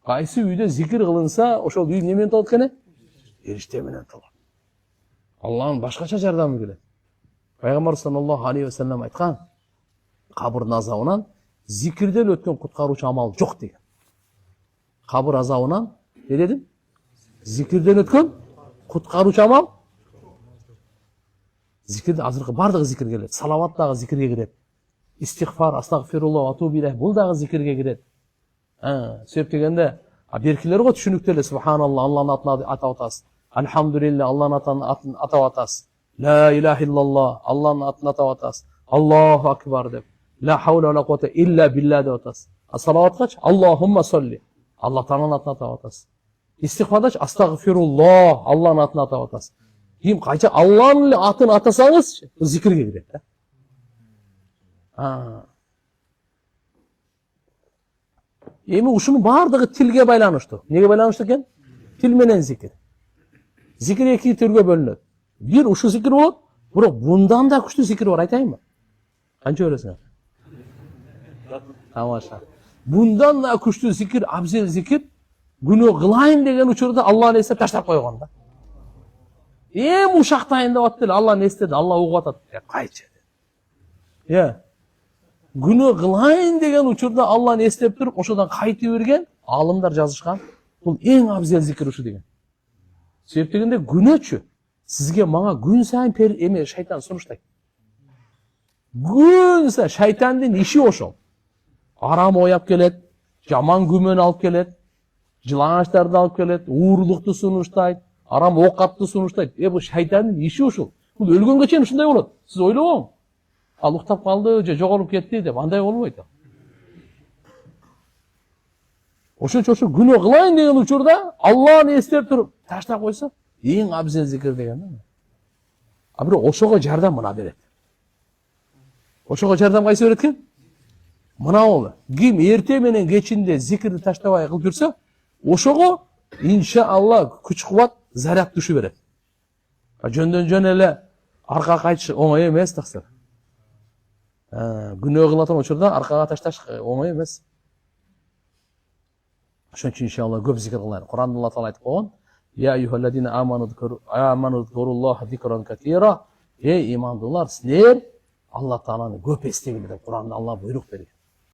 Кайсы үйдө зикир кылынса, ошол үй немен толот экен? Эриште менен толот. Аллахтын башкача жардамы келет. Пайгамбар саллаллаху алейхи ва саллям айткан, кабырдын азабынан зикирден өткөн куткаруучу амал жок деген. Кабыр азабынан не дедим? Зикирден өткөн куткаруучу амал. Зикирде азыркы бардыгы зикир келет. Салават дагы зикирге кирет. Истигфар, астагфируллах, атуб илейх бул дагы зикирге кирет. Себеп дегенде, беркилер го түшүнүктүү эле субханалла, Аллахтын атын атап атасыз. Альхамдулилля, Аллахтын атын атап атасыз. Ла илаха иллаллах, Аллахтын атын атап атасыз. Аллаху акбар деп. Ла хаула ва ла куввата илля билля деп атасыз. Салаваткач Аллахумма солли, Аллахтын атын атап атасыз. Истигфардач астагфируллах, Аллахтын атын атап атасыз. Кийин кайча Аллахтын атын атасаңыз, зикирге кирет да. Эми ушунун бардыгы тилге байланыштуу. Неге байланыштуу экен? Тил менен зикир. Зикир эки түргө бөлүнөт. Бир ушу зикир болот, бирок bundan да күчтүү зикир бар, айтайынбы? Канча көрөсүңөр? Тамаша. Bundan да күчтүү зикир, абзел зикир, күнөө кылайын деген учурда Аллахны эстеп таштап койгон да. Эми ушактайын деп атты эле, Аллахны эстеди, Аллах угуп атат. Кайчы. Күнөө кылайын деген учурда Аллахны эстеп туруп, ошодон кайтып берген алымдар жазышкан. Бул эң абзел зикир ушу деген. Себеп дегенде күнөөчү сизге мага күн сайын эме шайтан сунуштайт. Күн сайын шайтандын иши ошол. Арам ояп келет, жаман күмөн алып келет, жылаңачтарды алып келет, уурлукту сунуштайт, арам оокатты сунуштайт. Бул шайтандын иши ошол. Бул өлгөнгө чейин ушундай болот. Сиз ойлобоң. Ал уктап калды, же жоголуп кетти деп андай болбойт. Ошон үчүн күнөө кылайын деген учурда Аллахны эстеп туруп таштап койсо, эң абзел зикир деген да. А бирок ошого жардам мына берет. Ошого жардам кайсы берет экен? Мына болду. Ким эрте менен кечинде зикирди таштабай кылып жүрсө, ошого иншалла күч кубат, заряд түшү берет. Жөндөн жөн эле аркага кайтыш оңой эмес таксыр. Күнөө кылатын учурда аркага ташташ оңой эмес. Ошон үчүн иншалла көп зикир кылайлы. Куранда Алла таала айтып койгон: "Я айюхаллазина аману зкуруллаха зикран катира". Эй имандуулар, силер Алла тааланы көп эстеңиздер деп Куранда Алла буйрук берген.